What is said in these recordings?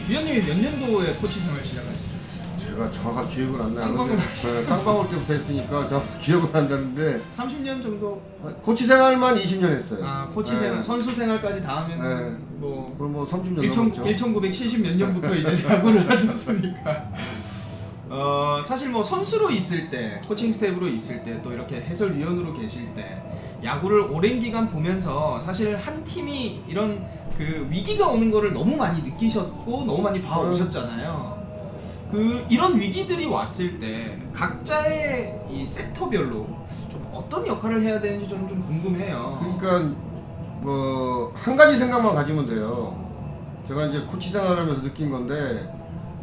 위원님이 몇 년도에 코치 생활 시작하셨죠? 제가 정확하게 기억은 안 쌍방울. 나는데 쌍방울 때부터 했으니까 정확히 기억은 안 나는데 30년 정도? 코치 생활만 20년 했어요. 아 코치 생활, 선수 생활까지 다 하면 네. 뭐 그럼 뭐 30년 넘었죠. 1970 몇 년부터 이제 야구를 하셨으니까 사실 뭐 선수로 있을 때 코칭 스태프로 있을 때 또 이렇게 해설위원으로 계실 때 야구를 오랜 기간 보면서 사실 한 팀이 이런 그 위기가 오는 거를 너무 많이 느끼셨고 너무 많이 봐오셨잖아요. 그 이런 위기들이 왔을 때 각자의 이 섹터별로 좀 어떤 역할을 해야 되는지 저는 좀 궁금해요. 그러니까 뭐 한 가지 생각만 가지면 돼요. 제가 이제 코치 생활하면서 느낀 건데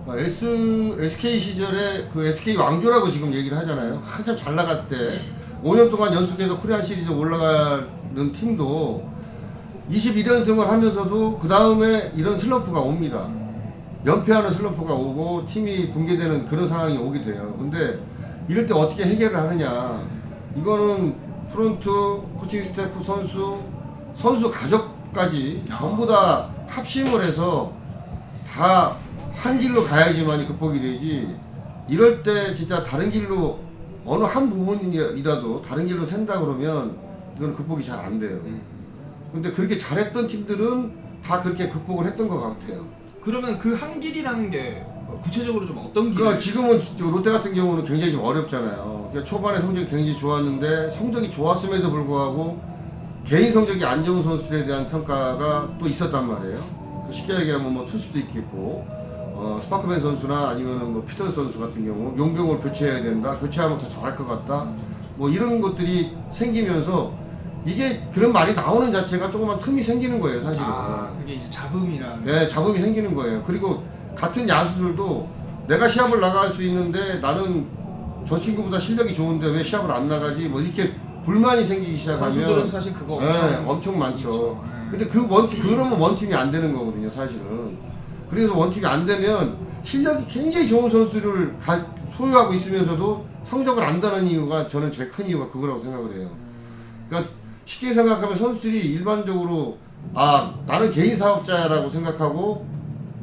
SK 시절에 그 SK 왕조라고 지금 얘기를 하잖아요. 한참 잘 나갈 때 5년 동안 연속해서 코리안 시리즈 올라가는 팀도 21연승을 하면서도 그 다음에 이런 슬럼프가 옵니다. 연패하는 슬럼프가 오고 팀이 붕괴되는 그런 상황이 오게 돼요. 근데 이럴 때 어떻게 해결을 하느냐, 이거는 프론트, 코칭 스태프, 선수 가족까지 전부 다 합심을 해서 다 한 길로 가야지만이 극복이 되지, 이럴 때 진짜 다른 길로 어느 한 부분이라도 다른 길로 샌다 그러면 이건 극복이 잘 안 돼요. 근데 그렇게 잘했던 팀들은 다 그렇게 극복을 했던 것 같아요. 그러면 그 한 길이라는 게 구체적으로 좀 어떤 길? 그러니까 지금은 롯데 같은 경우는 굉장히 좀 어렵잖아요. 그러니까 초반에 성적이 굉장히 좋았는데 성적이 좋았음에도 불구하고 개인 성적이 안 좋은 선수들에 대한 평가가 또 있었단 말이에요. 쉽게 얘기하면 뭐 투수도 있겠고, 스파크맨 선수나 아니면 뭐 피터스 선수 같은 경우 용병을 교체해야 된다, 교체하면 더 잘할 것 같다, 뭐 이런 것들이 생기면서 이게 그런 말이 나오는 자체가 조그만 틈이 생기는 거예요, 사실은. 아, 그게 이제 잡음이라는. 네, 잡음이 생기는 거예요. 그리고 같은 야수들도 내가 시합을 나갈 수 있는데 나는 저 친구보다 실력이 좋은데 왜 시합을 안 나가지? 뭐 이렇게 불만이 생기기 시작하면 선수들은 사실 그거 엄청 많죠. 그렇죠. 근데 그러면 원팀이 안 되는 거거든요, 사실은. 그래서 원팀이 안 되면 실력이 굉장히 좋은 선수를 소유하고 있으면서도 성적을 안 다는 이유가, 저는 제일 큰 이유가 그거라고 생각을 해요. 그러니까 쉽게 생각하면 선수들이 일반적으로 나는 개인 사업자라고 생각하고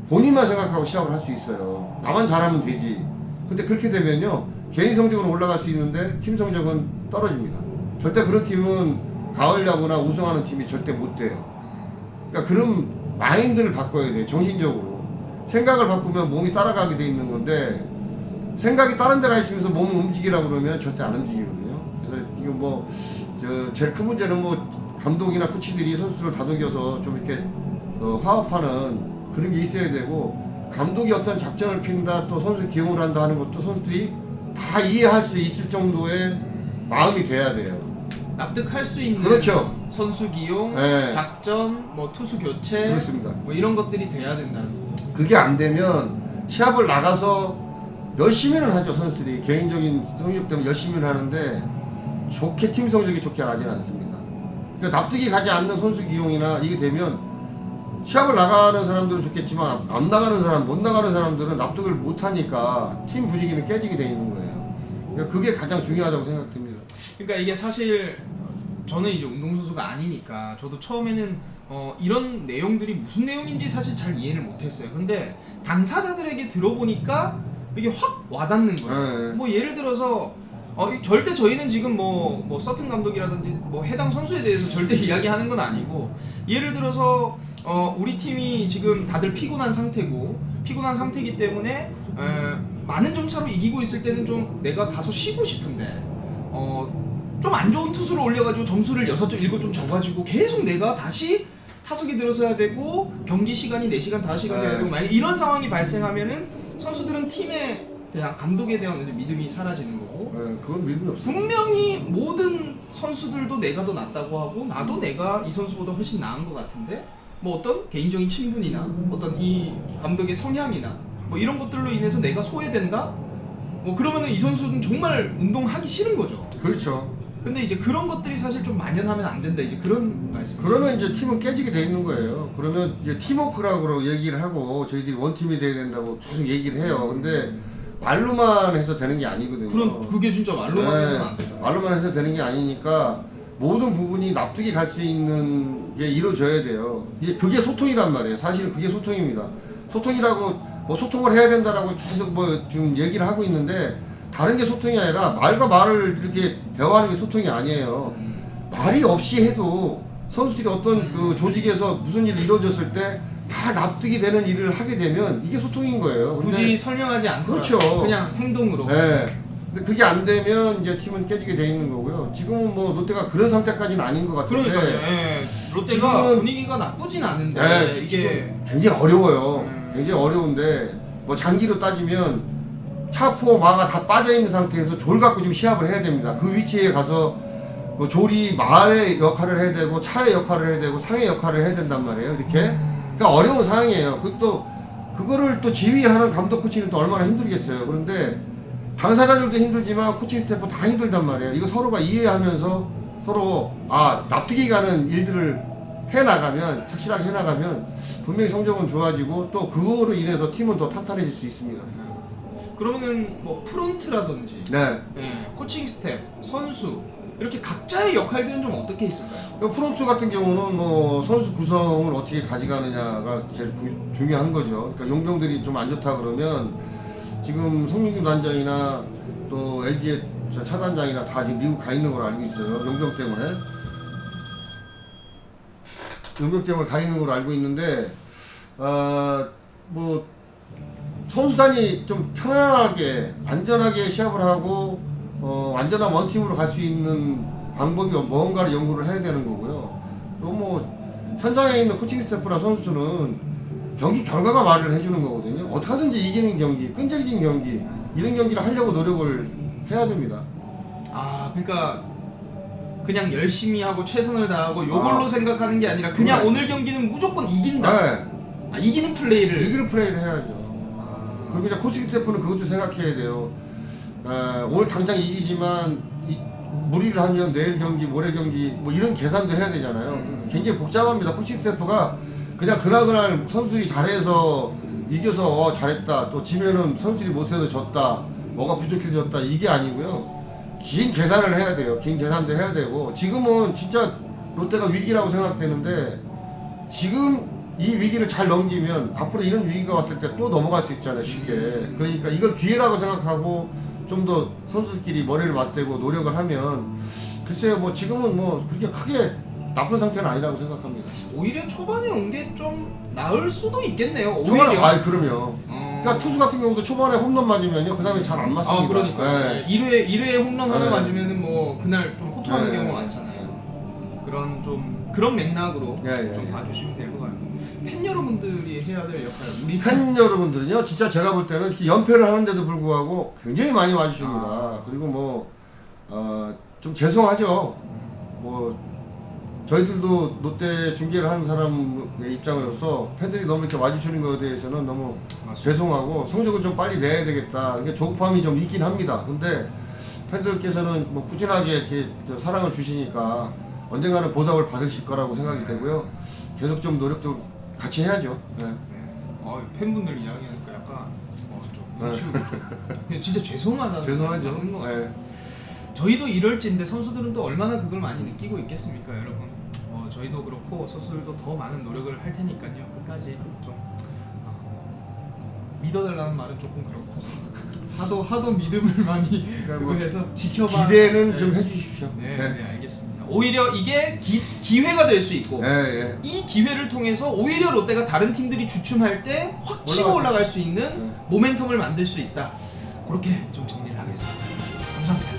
본인만 생각하고 시합을 할 수 있어요. 나만 잘하면 되지. 근데 그렇게 되면요, 개인 성적으로 올라갈 수 있는데 팀 성적은 떨어집니다. 절대 그런 팀은 가을 야구나 우승하는 팀이 절대 못 돼요. 그러니까 그런 마인드를 바꿔야 돼요. 정신적으로 생각을 바꾸면 몸이 따라가게 돼 있는 건데, 생각이 다른 데 가 있으면서 몸을 움직이라고 그러면 절대 안 움직이거든요. 그래서 이거 뭐 제일 큰 문제는 뭐 감독이나 코치들이 선수를 다독여서 좀 이렇게 화합하는 그런 게 있어야 되고, 감독이 어떤 작전을 핀다, 또 선수 기용을 한다 하는 것도 선수들이 다 이해할 수 있을 정도의 마음이 돼야 돼요. 납득할 수 있는, 그렇죠. 선수 기용, 네. 작전, 뭐 투수 교체, 그렇습니다. 뭐 이런 것들이 돼야 된다는 거. 그게 안 되면 시합을 나가서 열심히는 하죠. 선수들이 개인적인 성적 때문에 열심히는 하는데 좋게 팀 성적이 좋게 가지는 않습니다. 그러니까 납득이 가지 않는 선수 기용이나 이게 되면 시합을 나가는 사람들은 좋겠지만 안 나가는 사람, 못 나가는 사람들은 납득을 못 하니까 팀 분위기는 깨지게 돼 있는 거예요. 그러니까 그게 가장 중요하다고 생각됩니다. 그러니까 이게 사실 저는 이제 운동선수가 아니니까 저도 처음에는 이런 내용들이 무슨 내용인지 사실 잘 이해를 못했어요. 근데 당사자들에게 들어보니까 이게 확 와닿는 거예요. 네. 뭐 예를 들어서 절대 저희는 지금 뭐 서튼 감독이라든지 뭐 해당 선수에 대해서 절대 이야기하는 건 아니고, 예를 들어서 우리 팀이 지금 다들 피곤한 상태이기 때문에 많은 점차로 이기고 있을 때는 좀 내가 가서 쉬고 싶은데 좀 안 좋은 투수를 올려가지고 점수를 6점, 7점 져가지고 계속 내가 다시 타석에 들어서야 되고 경기 시간이 4시간, 5시간 돼야 되고 만약 이런 상황이 발생하면은 선수들은 팀에 대한, 감독에 대한 이제 믿음이 사라지는 거고, 네, 그건 믿음이 없어요. 분명히 모든 선수들도 내가 더 낫다고 하고 나도 내가 이 선수보다 훨씬 나은 것 같은데 뭐 어떤 개인적인 친분이나 어떤 이 감독의 성향이나 뭐 이런 것들로 인해서 내가 소외된다? 뭐 그러면은 이 선수는 정말 운동하기 싫은 거죠. 그렇죠. 근데 이제 그런 것들이 사실 좀 만연하면 안 된다, 이제 그런 말씀. 그러면 이제 팀은 깨지게 돼 있는 거예요. 그러면 이제 팀워크라고 얘기를 하고 저희들이 원팀이 돼야 된다고 계속 얘기를 해요. 근데 말로만 해서 되는 게 아니거든요. 그런, 그게 진짜 말로만 해서는 안 되죠. 말로만 해서 되는 게 아니니까 모든 부분이 납득이 갈 수 있는 게 이루어져야 돼요. 그게 소통이란 말이에요. 사실은 그게 소통입니다. 소통이라고 뭐 소통을 해야 된다라고 계속 뭐 지금 얘기를 하고 있는데 다른 게 소통이 아니라 말과 말을 이렇게 대화하는 게 소통이 아니에요. 말이 없이 해도 선수들이 어떤 그 조직에서 무슨 일이 이루어졌을 때 다 납득이 되는 일을 하게 되면 이게 소통인 거예요. 굳이 설명하지 않고 그렇죠. 그냥 행동으로. 네. 근데 그게 안 되면 이제 팀은 깨지게 돼 있는 거고요. 지금은 뭐 롯데가 그런 상태까지는 아닌 것 같은데. 그러니까요. 예. 롯데가 지금은- 분위기가 나쁘진 않은데 네, 이게 지금 굉장히 어려워요. 굉장히 어려운데 뭐 장기로 따지면 차포 마가 다 빠져 있는 상태에서 졸 갖고 지금 시합을 해야 됩니다. 그 위치에 가서 그 졸이 마의 역할을 해야 되고 차의 역할을 해야 되고 상의 역할을 해야 된단 말이에요. 이렇게. 그러니까 어려운 상황이에요. 그거를 또 지휘하는 감독 코치는 또 얼마나 힘들겠어요. 그런데 당사자들도 힘들지만 코칭 스태프 다 힘들단 말이에요. 이거 서로가 이해하면서 서로 납득이 가는 일들을 해나가면 착실하게 해나가면 분명히 성적은 좋아지고 또 그거로 인해서 팀은 더 탄탄해질 수 있습니다. 그러면은 뭐 프론트라든지 네. 예, 코칭 스텝, 선수 이렇게 각자의 역할들은 좀 어떻게 있을까요? 프론트 같은 경우는 뭐 선수 구성을 어떻게 가져가느냐가 제일 중요한 거죠. 그러니까 용병들이 좀 안 좋다 그러면 지금 송민규 단장이나 또 LG의 차단장이나 다 지금 미국 가 있는 걸로 알고 있어요. 용병 때문에 가 있는 걸로 알고 있는데 뭐 선수단이 좀 편안하게 안전하게 시합을 하고 완전한 원팀으로 갈 수 있는 방법이 뭔가를 연구를 해야 되는 거고요. 또 뭐 현장에 있는 코칭 스태프나 선수는 경기 결과가 말을 해주는 거거든요. 어떻게 하든지 이기는 경기, 끈질긴 경기 이런 경기를 하려고 노력을 해야 됩니다. 그러니까 그냥 열심히 하고 최선을 다하고 요걸로 생각하는 게 아니라 그냥 네. 오늘 경기는 무조건 이긴다. 네. 이기는 플레이를. 이길 플레이를 해야죠. 그리고 이제 코칭 스태프는 그것도 생각해야 돼요. 오늘 당장 이기지만 무리를 하면 내일 경기, 모레 경기 뭐 이런 계산도 해야 되잖아요. 굉장히 복잡합니다. 코칭 스태프가 그냥 그날 선수들이 잘해서 이겨서 잘했다. 또 지면은 선수들이 못해서 졌다. 뭐가 부족해서 졌다. 이게 아니고요. 긴 계산을 해야 돼요. 긴 계산도 해야 되고 지금은 진짜 롯데가 위기라고 생각되는데 지금 이 위기를 잘 넘기면 앞으로 이런 위기가 왔을 때 또 넘어갈 수 있잖아요. 쉽게. 그러니까 이걸 기회라고 생각하고 좀 더 선수들끼리 머리를 맞대고 노력을 하면 글쎄요 뭐 지금은 뭐 그렇게 크게 나쁜 상태는 아니라고 생각합니다. 오히려 초반에 온 게 좀 나을 수도 있겠네요. 오히려. 초반에 그럼요. 그러니까 투수 같은 경우도 초반에 홈런 맞으면요 그 다음에 잘 안 맞습니다. 그러니까 네. 1회 홈런 하나 네. 맞으면은 뭐 그날 좀 호투하는 네. 경우가 많잖아요. 그런 맥락으로 네, 좀 네. 봐주시면 될 것 같아요. 팬 여러분들이 해야 될 역할, 우리 팬 여러분들은요 진짜 제가 볼 때는 이렇게 연패를 하는데도 불구하고 굉장히 많이 와주십니다. 그리고 뭐 좀 죄송하죠. 뭐 저희들도 롯데 중계를 하는 사람의 입장으로서 팬들이 너무 이렇게 와주시는 것에 대해서는 너무 맞습니다. 죄송하고 성적을 좀 빨리 내야 되겠다. 이게 조급함이 좀 있긴 합니다. 근데 팬들께서는 뭐 꾸준하게 이렇게 사랑을 주시니까 언젠가는 보답을 받으실 거라고 생각이 되고요. 계속 좀 노력 좀 같이 해야죠. 네. 팬분들 이야기하니까 약간 좀 네. 눈치고 그냥 진짜 죄송하다. 죄송하죠. 맞는 것 같아요. 네. 저희도 이럴진데 선수들은 또 얼마나 그걸 많이 느끼고 있겠습니까, 여러분? 저희도 그렇고 선수들도 더 많은 노력을 할 테니까요. 끝까지 좀 믿어달라는 말은 조금 그렇고 하도 믿음을 많이 그러니까 그거 뭐 해서 지켜봐. 기대는 네. 좀 해주십시오. 네, 알겠습니다. 오히려 이게 기회가 될 수 있고 네. 이 기회를 통해서 오히려 롯데가 다른 팀들이 주춤할 때 확 치고 올라갈 수 있는 네. 모멘텀을 만들 수 있다. 그렇게 좀 정리를 하겠습니다. 감사합니다.